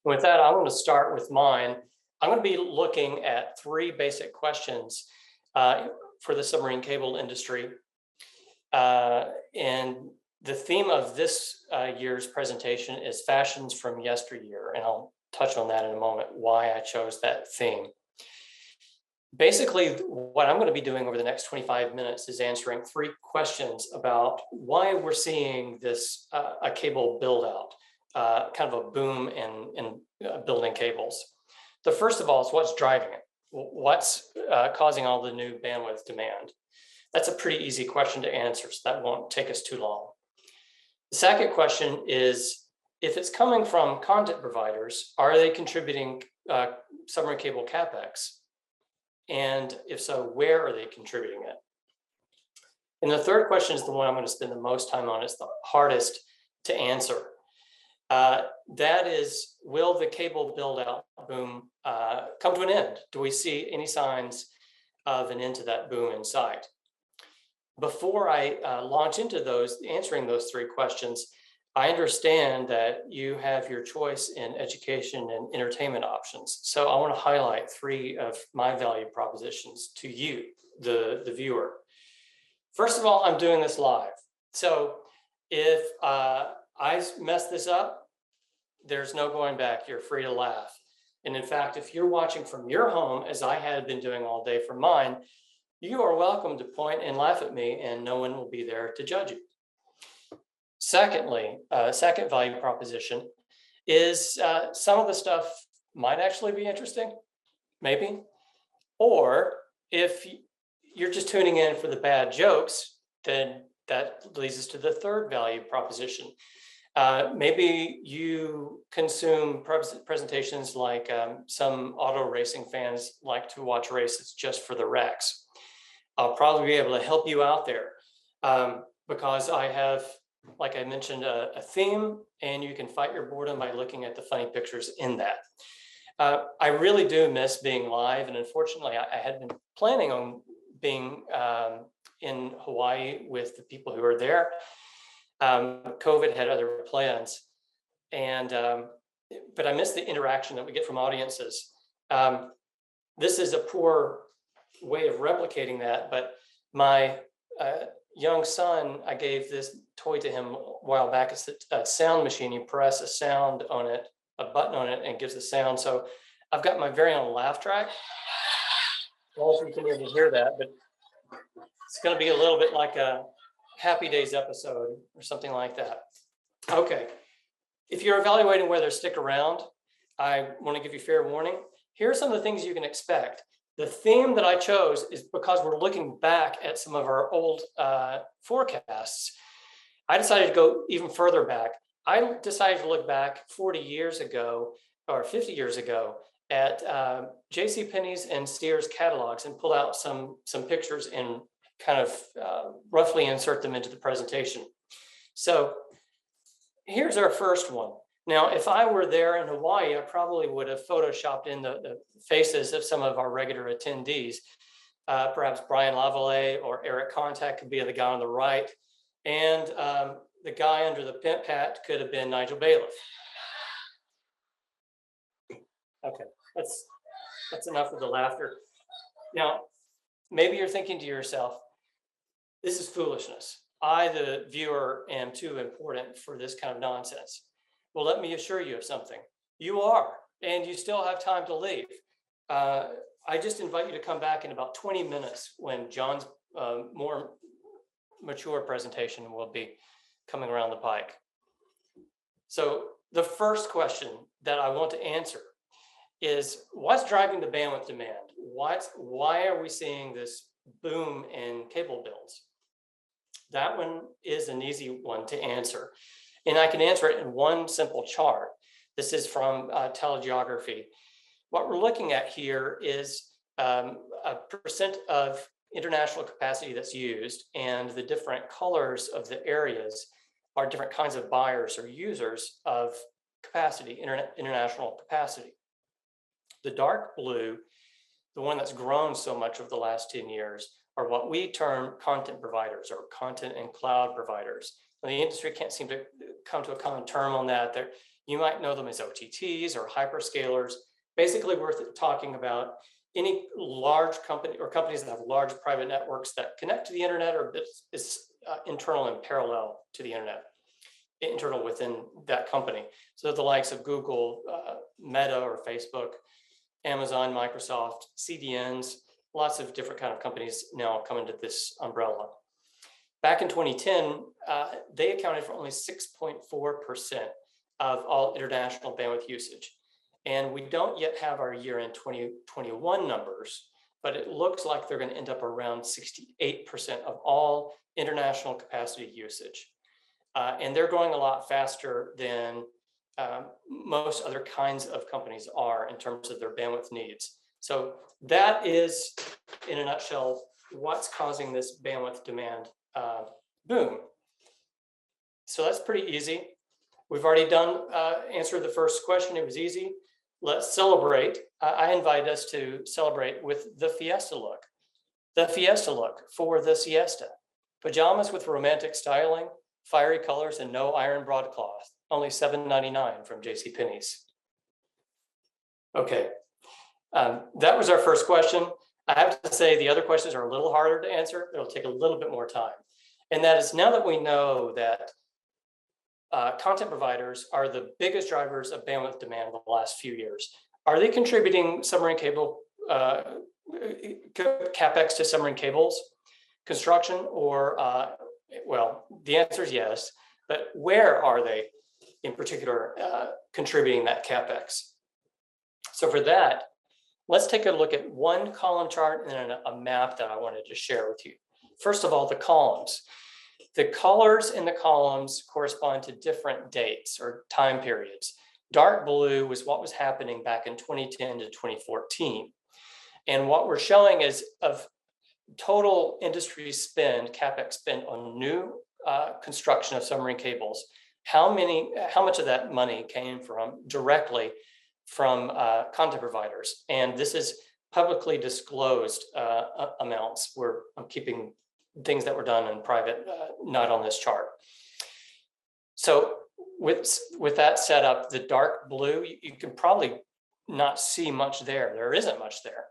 With that, I'm going to start with mine. I'm going to be looking at three basic questions for the submarine cable industry. And the theme of this year's presentation is fashions from yesteryear, and I'll touch on that in a moment, why I chose that theme. Basically, what I'm going to be doing over the next 25 minutes is answering three questions about why we're seeing this a cable build out, kind of a boom in building cables. The first of all is what's driving it. What's causing all the new bandwidth demand? That's a pretty easy question to answer, so that won't take us too long. The second question is, if it's coming from content providers, are they contributing submarine cable CapEx? And if so, where are they contributing it? And the third question is the one I'm going to spend the most time on. It's the hardest to answer. That is, will the cable build out boom come to an end? Do we see any signs of an end to that boom in sight? Before I launch into answering those three questions, I understand that you have your choice in education and entertainment options. So I want to highlight three of my value propositions to you, the viewer. First of all, I'm doing this live. So if I mess this up, there's no going back. You're free to laugh. And in fact, if you're watching from your home, as I had been doing all day from mine, you are welcome to point and laugh at me, and no one will be there to judge you. Secondly, second value proposition is some of the stuff might actually be interesting, maybe. Or if you're just tuning in for the bad jokes, then that leads us to the third value proposition. Maybe you consume presentations like some auto racing fans like to watch races just for the wrecks. I'll probably be able to help you out there because I have, like I mentioned, a theme, and you can fight your boredom by looking at the funny pictures in that. I really do miss being live, and unfortunately, I had been planning on being in Hawaii with the people who are there. COVID had other plans, and but I miss the interaction that we get from audiences. This is a poor way of replicating that, but my young son, I gave this toy to him a while back. It's a sound machine. You press a sound on it, a button on it, and it gives a sound. So I've got my very own laugh track. I don't know if you can even hear that, but it's going to be a little bit like a Happy Days episode or something like that. Okay. If you're evaluating whether to stick around, I want to give you fair warning. Here are some of the things you can expect. The theme that I chose is because we're looking back at some of our old forecasts. I decided to go even further back. I decided to look back 40 years ago or 50 years ago at JCPenney's and Sears catalogs and pull out some pictures and kind of roughly insert them into the presentation. So here's our first one. Now, if I were there in Hawaii, I probably would have photoshopped in the faces of some of our regular attendees. Perhaps Brian Lavallee or Eric Contact could be the guy on the right. And the guy under the pimp hat could have been Nigel Bailiff. Okay, that's enough of the laughter. Now, maybe you're thinking to yourself, this is foolishness. I, the viewer, am too important for this kind of nonsense. Well, let me assure you of something. You are, and you still have time to leave. I just invite you to come back in about 20 minutes when John's more mature presentation will be coming around the pike. So the first question that I want to answer is, what's driving the bandwidth demand? Why are we seeing this boom in cable builds? That one is an easy one to answer. And I can answer it in one simple chart. This is from TeleGeography. What we're looking at here is a percent of international capacity that's used, and the different colors of the areas are different kinds of buyers or users of capacity, international capacity. The dark blue, the one that's grown so much over the last 10 years, are what we term content providers or content and cloud providers. The industry can't seem to come to a common term on that. You might know them as OTTs or hyperscalers. Basically, we're talking about any large company or companies that have large private networks that connect to the internet or is internal and parallel to the internet, internal within that company. So the likes of Google, Meta or Facebook, Amazon, Microsoft, CDNs, lots of different kind of companies now come into this umbrella. Back in 2010, they accounted for only 6.4% of all international bandwidth usage. And we don't yet have our year-end 2021 numbers, but it looks like they're going to end up around 68% of all international capacity usage. And they're growing a lot faster than most other kinds of companies are in terms of their bandwidth needs. So that is, in a nutshell, what's causing this bandwidth demand boom. So that's pretty easy. We've already answered the first question. It was easy. Let's celebrate. I invite us to celebrate with the Fiesta look. The Fiesta look for the siesta. Pajamas with romantic styling, fiery colors, and no iron broadcloth. Only $7.99 from JCPenney's. Okay, that was our first question. I have to say the other questions are a little harder to answer. It'll take a little bit more time. And that is, now that we know that content providers are the biggest drivers of bandwidth demand in the last few years, are they contributing submarine cable CapEx to submarine cables construction? Or, well, the answer is yes, but where are they in particular contributing that CapEx? So for that, let's take a look at one column chart and then a map that I wanted to share with you. First of all, the columns. The colors in the columns correspond to different dates or time periods. Dark blue was what was happening back in 2010 to 2014. And what we're showing is of total industry spend, CapEx spend on new construction of submarine cables, how much of that money came directly from content providers. And this is publicly disclosed amounts. I'm keeping things that were done in private, not on this chart. So with that setup, the dark blue, you can probably not see much there. There isn't much there.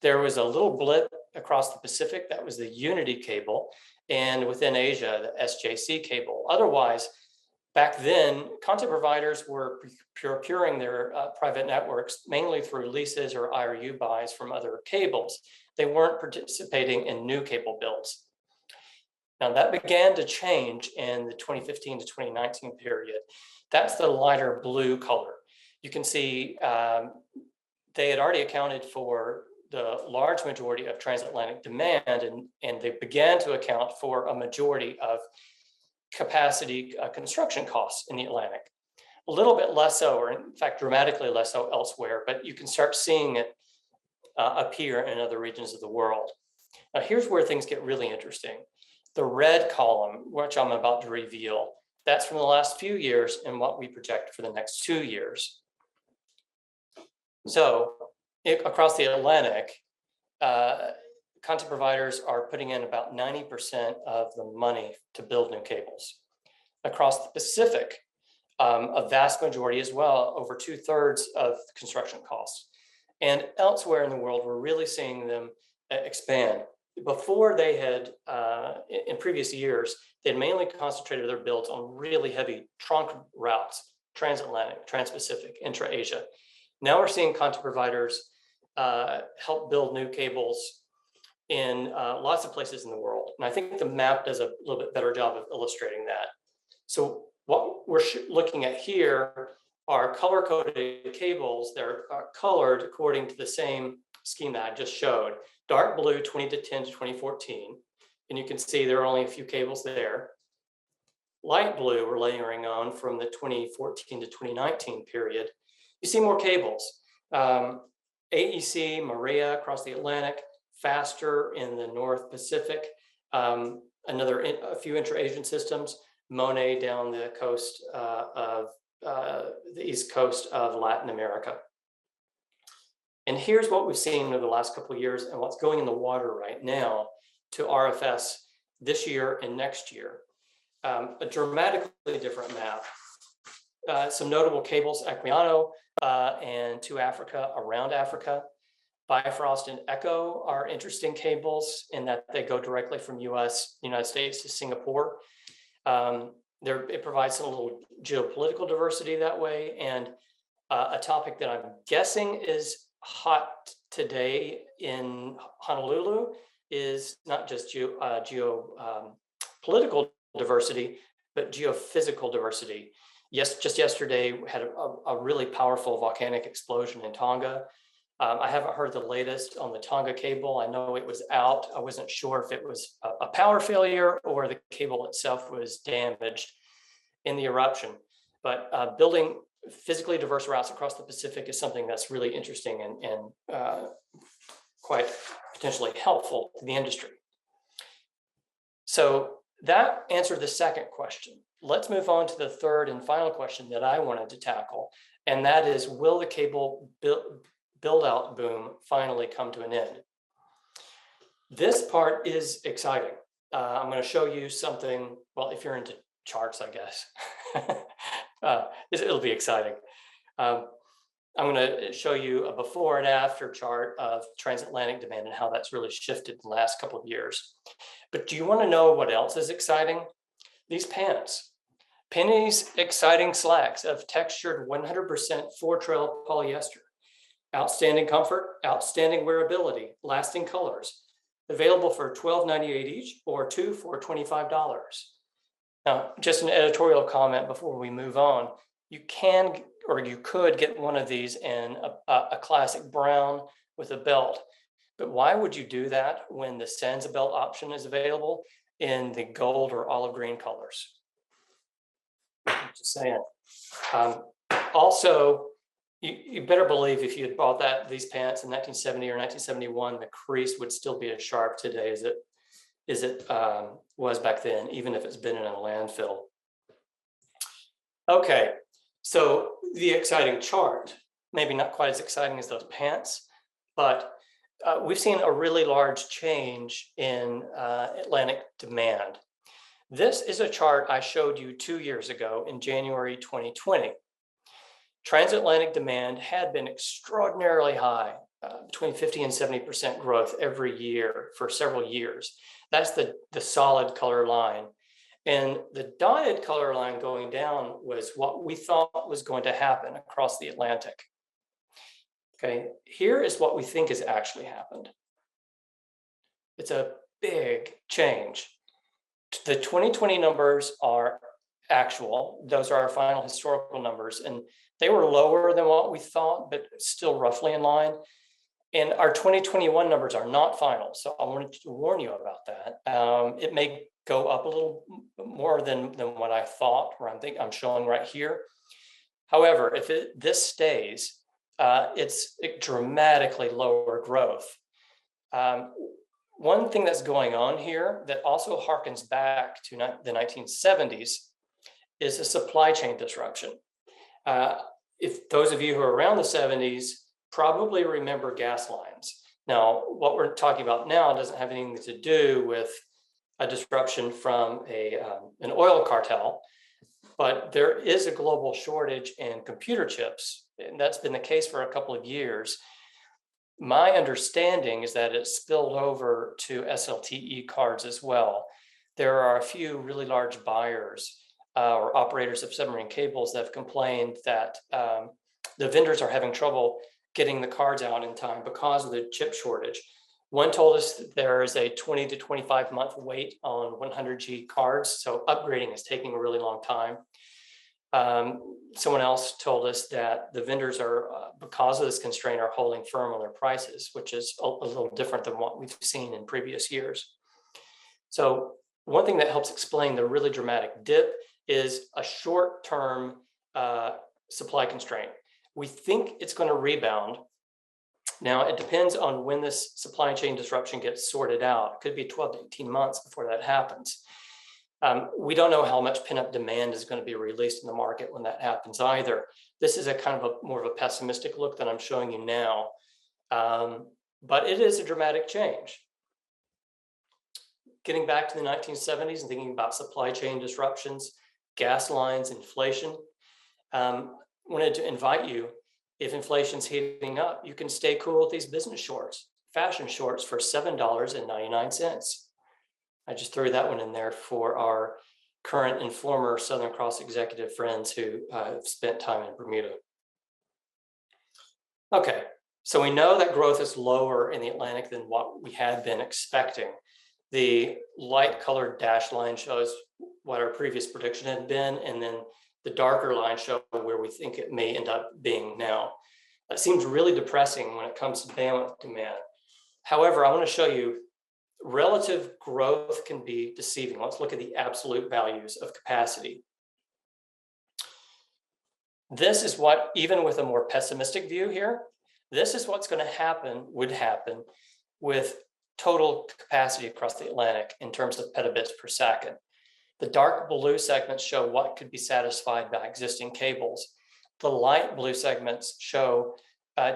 There was a little blip across the Pacific. That was the Unity cable. And within Asia, the SJC cable. Otherwise, back then, content providers were procuring their private networks mainly through leases or IRU buys from other cables. They weren't participating in new cable builds. Now that began to change in the 2015 to 2019 period. That's the lighter blue color. You can see they had already accounted for the large majority of transatlantic demand, and they began to account for a majority of capacity construction costs in the Atlantic. A little bit less so, or in fact, dramatically less so elsewhere, but you can start seeing it appear in other regions of the world. Now, here's where things get really interesting. The red column, which I'm about to reveal, that's from the last few years and what we project for the next 2 years. So across the Atlantic, content providers are putting in about 90% of the money to build new cables. Across the Pacific, a vast majority as well, over 2/3 of construction costs. And elsewhere in the world, we're really seeing them expand. Before they had, in previous years, they had mainly concentrated their builds on really heavy trunk routes, transatlantic, transpacific, intra-Asia. Now we're seeing content providers help build new cables in lots of places in the world. And I think the map does a little bit better job of illustrating that. So what we're looking at here are color-coded cables that are colored according to the same scheme that I just showed. Dark blue, 2010 to 2014. And you can see there are only a few cables there. Light blue, we're layering on from the 2014 to 2019 period. You see more cables. AEC, Maria across the Atlantic, faster in the North Pacific, a few intra-Asian systems, Monet down the coast of the east coast of Latin America. And here's what we've seen over the last couple of years and what's going in the water right now to RFS this year and next year. A dramatically different map. some notable cables, Equiano and to Africa, around Africa. Bifrost and Echo are interesting cables in that they go directly from United States to Singapore. It provides some little geopolitical diversity that way. And a topic that I'm guessing is hot today in Honolulu is not just geopolitical diversity, but geophysical diversity. Yes, just yesterday we had a really powerful volcanic explosion in Tonga. I haven't heard the latest on the Tonga cable. I know it was out. I wasn't sure if it was a power failure or the cable itself was damaged in the eruption. But building physically diverse routes across the Pacific is something that's really interesting and quite potentially helpful to the industry. So that answered the second question. Let's move on to the third and final question that I wanted to tackle, and that is, will the cable build-out boom finally come to an end? This part is exciting. I'm going to show you something, well, if you're into charts, I guess, it'll be exciting. I'm going to show you a before and after chart of transatlantic demand and how that's really shifted in the last couple of years. But do you want to know what else is exciting? These pants. Penny's exciting slacks of textured 100% four-trail polyester. Outstanding comfort, outstanding wearability, lasting colors. Available for $12.98 each or two for $25. Now, just an editorial comment before we move on. You can, or you could get one of these in a classic brown with a belt. But why would you do that when the Sansa belt option is available in the gold or olive green colors? Just saying. Also, you better believe if you had bought these pants in 1970 or 1971, the crease would still be as sharp today as it was back then, even if it's been in a landfill. Okay, so the exciting chart, maybe not quite as exciting as those pants, but we've seen a really large change in Atlantic demand. This is a chart I showed you 2 years ago in January 2020. Transatlantic demand had been extraordinarily high, between 50 and 70% growth every year for several years. That's the solid color line. And the dotted color line going down was what we thought was going to happen across the Atlantic. Okay, here is what we think has actually happened. It's a big change. The 2020 numbers are actual. Those are our final historical numbers, and they were lower than what we thought, but still roughly in line. And our 2021 numbers are not final, so I wanted to warn you about that. It may go up a little more than what I thought, or I'm showing right here. However, if this stays, it's dramatically lower growth. One thing that's going on here that also harkens back to the 1970s is a supply chain disruption. If those of you who are around the 70s probably remember gas lines. Now, what we're talking about now doesn't have anything to do with a disruption from an oil cartel, but there is a global shortage in computer chips, and that's been the case for a couple of years. My understanding is that it's spilled over to SLTE cards as well. There are a few really large buyers or operators of submarine cables that have complained that the vendors are having trouble getting the cards out in time because of the chip shortage. One told us that there is a 20 to 25 month wait on 100G cards, so upgrading is taking a really long time. Someone else told us that the vendors are, because of this constraint, are holding firm on their prices, which is a little different than what we've seen in previous years. So one thing that helps explain the really dramatic dip is a short-term supply constraint. We think it's going to rebound. Now, it depends on when this supply chain disruption gets sorted out. It could be 12 to 18 months before that happens. We don't know how much pent-up demand is going to be released in the market when that happens either. This is a kind of more of a pessimistic look that I'm showing you now, but it is a dramatic change. Getting back to the 1970s and thinking about supply chain disruptions, gas lines, inflation, Wanted to invite you, if inflation's heating up, you can stay cool with these business shorts, fashion shorts for $7.99. I just threw that one in there for our current and former Southern Cross executive friends who spent time in Bermuda. Okay, so we know that growth is lower in the Atlantic than what we had been expecting. The light colored dashed line shows what our previous prediction had been, and then the darker lines show where we think it may end up being now. That seems really depressing when it comes to bandwidth demand. However, I want to show you relative growth can be deceiving. Let's look at the absolute values of capacity. This is what, even with a more pessimistic view here, this is what's going to happen, would happen with total capacity across the Atlantic in terms of petabits per second. The dark blue segments show what could be satisfied by existing cables. The light blue segments show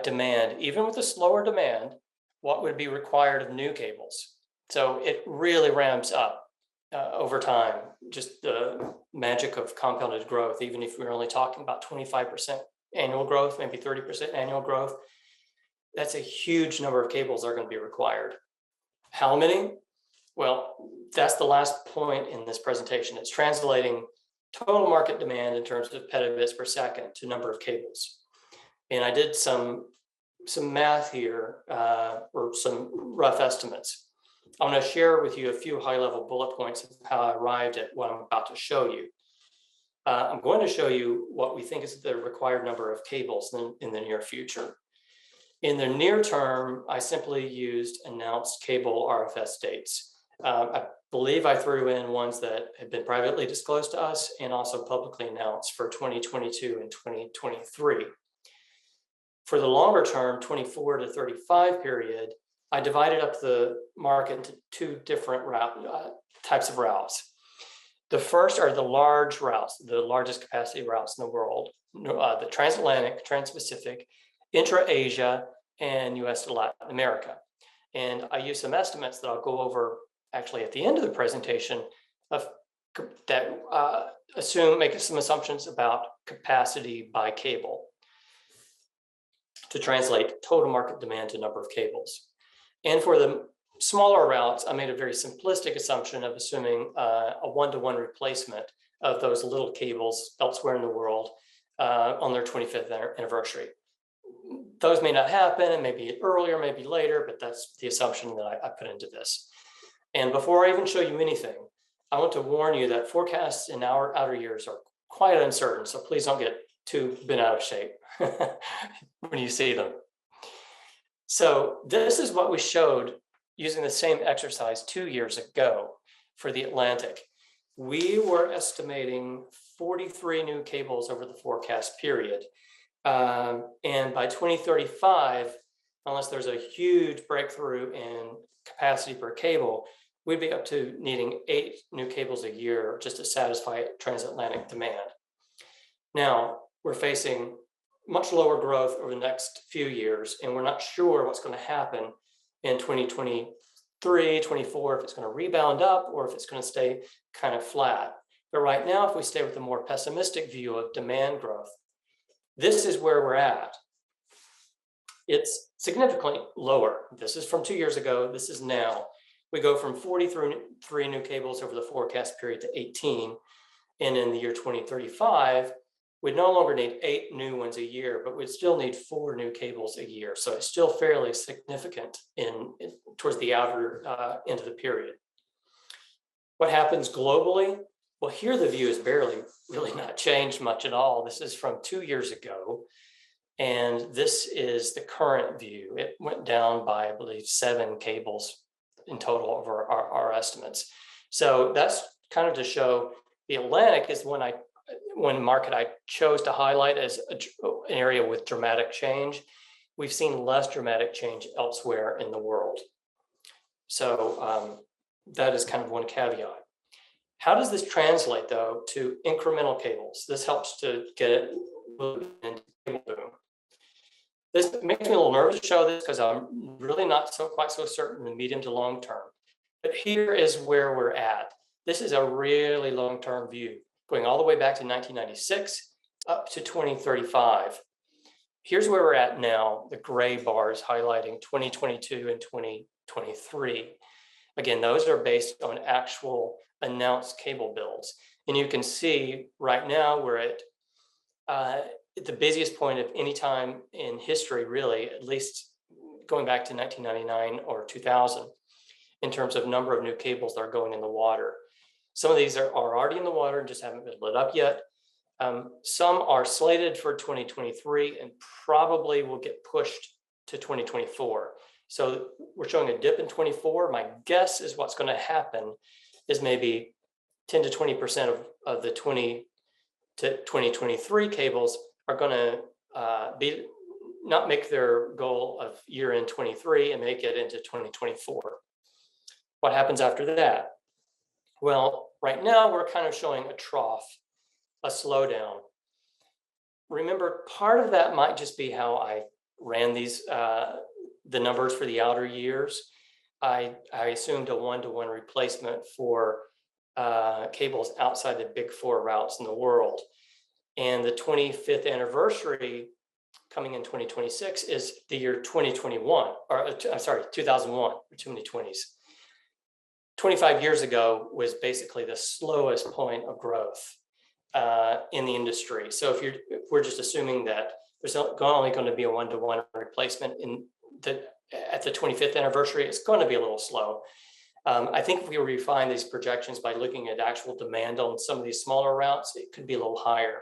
demand. Even with a slower demand, what would be required of new cables? So it really ramps up over time, just the magic of compounded growth. Even if we're only talking about 25% annual growth, maybe 30% annual growth, that's a huge number of cables that are going to be required. How many? Well, that's the last point in this presentation. It's translating total market demand in terms of petabits per second to number of cables. And I did some math here, or some rough estimates. I want to share with you a few high-level bullet points of how I arrived at what I'm about to show you. I'm going to show you what we think is the required number of cables in the near future. In the near term, I simply used announced cable RFS dates. I believe I threw in ones that had been privately disclosed to us and also publicly announced for 2022 and 2023. For the longer term, 24 to 35 period, I divided up the market into two different types of routes. The first are the large routes, the largest capacity routes in the world, the transatlantic, trans-Pacific, intra-Asia, and US to Latin America. And I use some estimates that I'll go over actually at the end of the presentation of that make some assumptions about capacity by cable to translate total market demand to number of cables. And for the smaller routes, I made a very simplistic assumption of assuming a one-to-one replacement of those little cables elsewhere in the world on their 25th anniversary. Those may not happen, and maybe earlier, maybe later, but that's the assumption that I put into this. And before I even show you anything, I want to warn you that forecasts in our outer years are quite uncertain, so please don't get too bent out of shape when you see them. So this is what we showed using the same exercise 2 years ago for the Atlantic. We were estimating 43 new cables over the forecast period. And by 2035, unless there's a huge breakthrough in capacity per cable, we'd be up to needing 8 new cables a year just to satisfy transatlantic demand. Now, we're facing much lower growth over the next few years, and we're not sure what's going to happen in 2023, 24, if it's going to rebound up or if it's going to stay kind of flat. But right now, if we stay with a more pessimistic view of demand growth, this is where we're at. It's significantly lower. This is from 2 years ago. This is now. We go from 43 new cables over the forecast period to 18. And in the year 2035, we'd no longer need 8 new ones a year, but we'd still need 4 new cables a year. So it's still fairly significant towards the outer end of the period. What happens globally? Well, here the view is really not changed much at all. This is from 2 years ago, and this is the current view. It went down by, I believe, 7 cables in total over our estimates. So that's kind of to show the Atlantic is one market I chose to highlight as an area with dramatic change. We've seen less dramatic change elsewhere in the world. So that is kind of one caveat. How does this translate, though, to incremental cables? This helps to get it moving into cable boom. This makes me a little nervous to show this because I'm really not quite so certain in the medium to long term. But here is where we're at. This is a really long-term view, going all the way back to 1996 up to 2035. Here's where we're at now, the gray bars highlighting 2022 and 2023. Again, those are based on actual announced cable builds. And you can see right now we're at the busiest point of any time in history, really, at least going back to 1999 or 2000, in terms of number of new cables that are going in the water. Some of these are already in the water and just haven't been lit up yet. Some are slated for 2023 and probably will get pushed to 2024. So we're showing a dip in 24. My guess is what's going to happen is maybe 10 to 20% of the 20 to 2023 cables are going to not make their goal of year end 23 and make it into 2024. What happens after that? Well, right now we're kind of showing a trough, a slowdown. Remember, part of that might just be how I ran these the numbers for the outer years. I assumed a 1-to-1 replacement for cables outside the big 4 routes in the world. And the 25th anniversary coming in 2026 is the year 2021, or I'm sorry, 2001, or too many 20s. 25 years ago was basically the slowest point of growth in the industry. So if we're just assuming that there's only going to be a 1-to-1 replacement at the 25th anniversary, it's going to be a little slow. I think if we refine these projections by looking at actual demand on some of these smaller routes, it could be a little higher.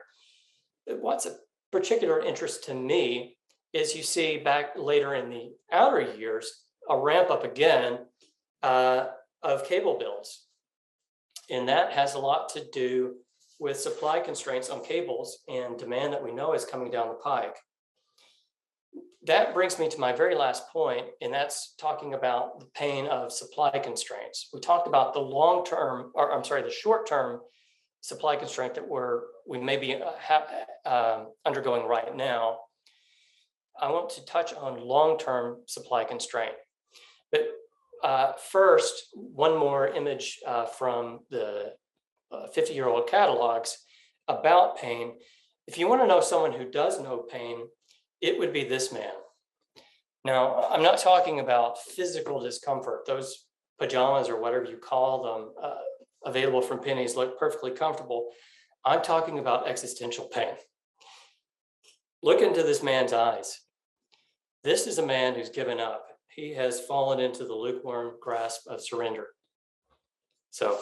What's of particular interest to me is you see back later in the outer years, a ramp up again of cable builds. And that has a lot to do with supply constraints on cables and demand that we know is coming down the pike. That brings me to my very last point, and that's talking about the pain of supply constraints. We talked about the short-term supply constraint that we may be undergoing right now. I want to touch on long-term supply constraint. But first, one more image from the 50-year-old catalogs about pain. If you want to know someone who does know pain, it would be this man. Now, I'm not talking about physical discomfort. Those pajamas or whatever you call them, available from pennies, look perfectly comfortable. I'm talking about existential pain. Look into this man's eyes. This is a man who's given up. He has fallen into the lukewarm grasp of surrender. So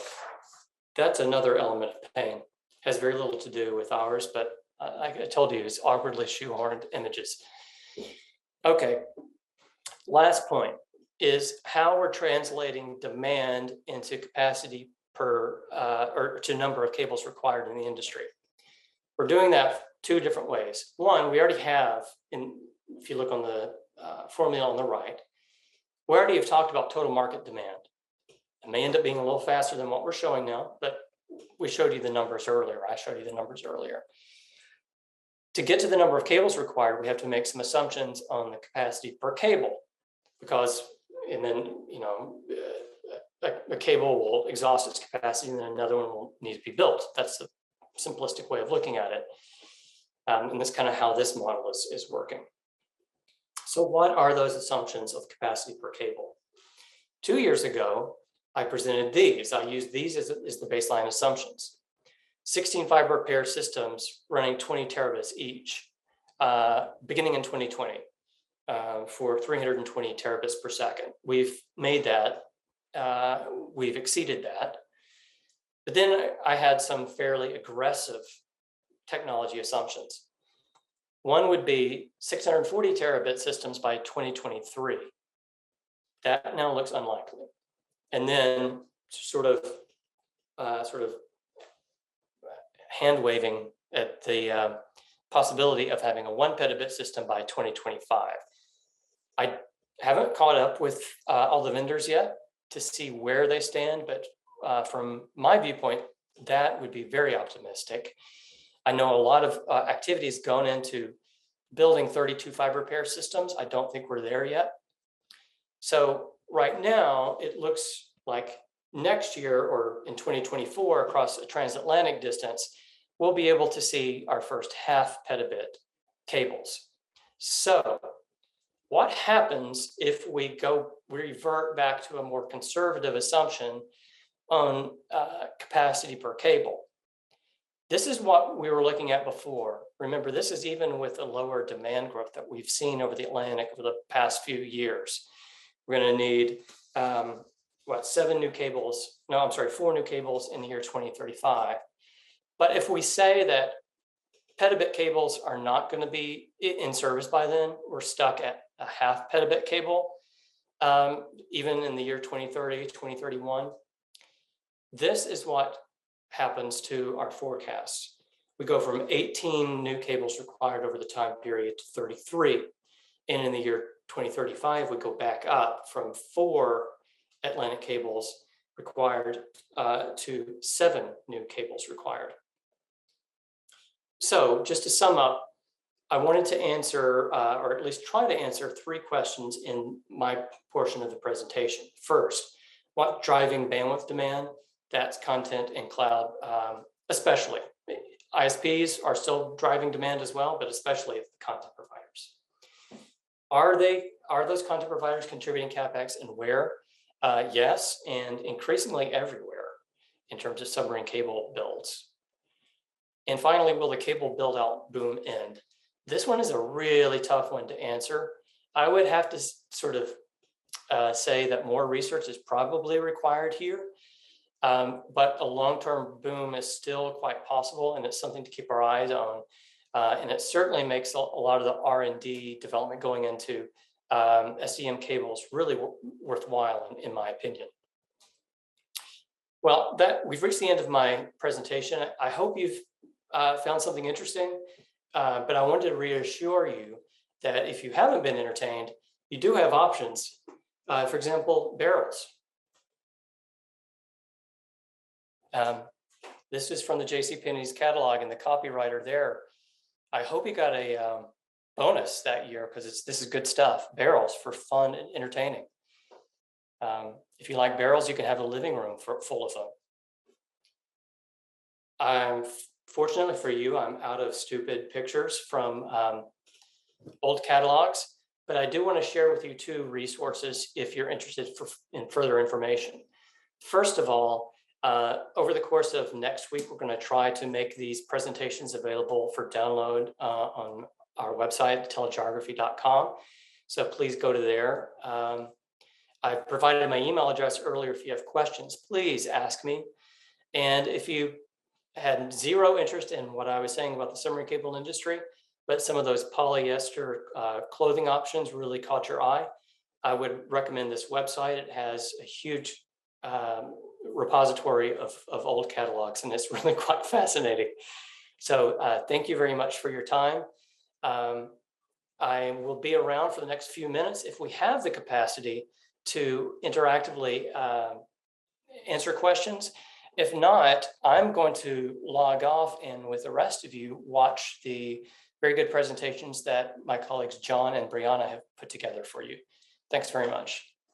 that's another element of pain. Has very little to do with ours, but I told you it's awkwardly shoehorned images. Okay, last point is how we're translating demand into capacity per or to number of cables required in the industry. We're doing that 2 different ways. One, we already have, if you look on the formula on the right, we already have talked about total market demand. It may end up being a little faster than what we're showing now, but we showed you the numbers earlier. I showed you the numbers earlier. To get to the number of cables required, we have to make some assumptions on the capacity per cable, because, and then, a cable will exhaust its capacity and then another one will need to be built. That's the simplistic way of looking at it. And that's kind of how this model is working. So what are those assumptions of capacity per cable? 2 years ago, I presented these. I used these as the baseline assumptions. 16 fiber pair systems running 20 terabits each, beginning in 2020 for 320 terabits per second. We've made that, we've exceeded that. But then I had some fairly aggressive technology assumptions. One would be 640 terabit systems by 2023. That now looks unlikely. And then sort of hand waving at the possibility of having a 1 petabit system by 2025. I haven't caught up with all the vendors yet to see where they stand, but from my viewpoint, that would be very optimistic. I know a lot of activities gone into building 32 fiber pair systems. I don't think we're there yet. So right now, it looks like next year or in 2024 across a transatlantic distance, we'll be able to see our first half petabit cables. So what happens if we revert back to a more conservative assumption on capacity per cable? This is what we were looking at before. Remember, this is even with the lower demand growth that we've seen over the Atlantic over the past few years. We're going to need, 4 new cables in the year 2035. But if we say that petabit cables are not going to be in service by then, we're stuck at a half petabit cable, even in the year 2030, 2031. This is what happens to our forecasts. We go from 18 new cables required over the time period to 33. And in the year 2035, we go back up from 4 Atlantic cables required to 7 new cables required. So just to sum up, I wanted to answer, or at least try to answer 3 questions in my portion of the presentation. First, what driving bandwidth demand? That's content and cloud, especially. ISPs are still driving demand as well, but especially the content providers. Are those content providers contributing CapEx, and where? Yes, and increasingly everywhere in terms of submarine cable builds. And finally, will the cable build out boom end? This one is a really tough one to answer. I would have to sort of say that more research is probably required here. But a long-term boom is still quite possible, and it's something to keep our eyes on. And it certainly makes a lot of the R&D development going into SDM cables really worthwhile, in my opinion. Well, we've reached the end of my presentation. I hope you've found something interesting, but I wanted to reassure you that if you haven't been entertained, you do have options. For example, barrels. This is from the JCPenney's catalog, and the copywriter there, I hope you got a bonus that year, because this is good stuff. Barrels for fun and entertaining. If you like barrels, you can have a living room full of them. Fortunately for you, I'm out of stupid pictures from old catalogs, but I do want to share with you 2 resources if you're interested in further information. First of all, over the course of next week, we're going to try to make these presentations available for download on our website, telegeography.com. So please go to there. I provided my email address earlier. If you have questions, please ask me. And if you had 0 interest in what I was saying about the submarine cable industry, but some of those polyester clothing options really caught your eye, I would recommend this website. It has a huge repository of old catalogs, and it's really quite fascinating. So thank you very much for your time. I will be around for the next few minutes if we have the capacity to interactively answer questions. If not, I'm going to log off and with the rest of you watch the very good presentations that my colleagues John and Brianna have put together for you. Thanks very much.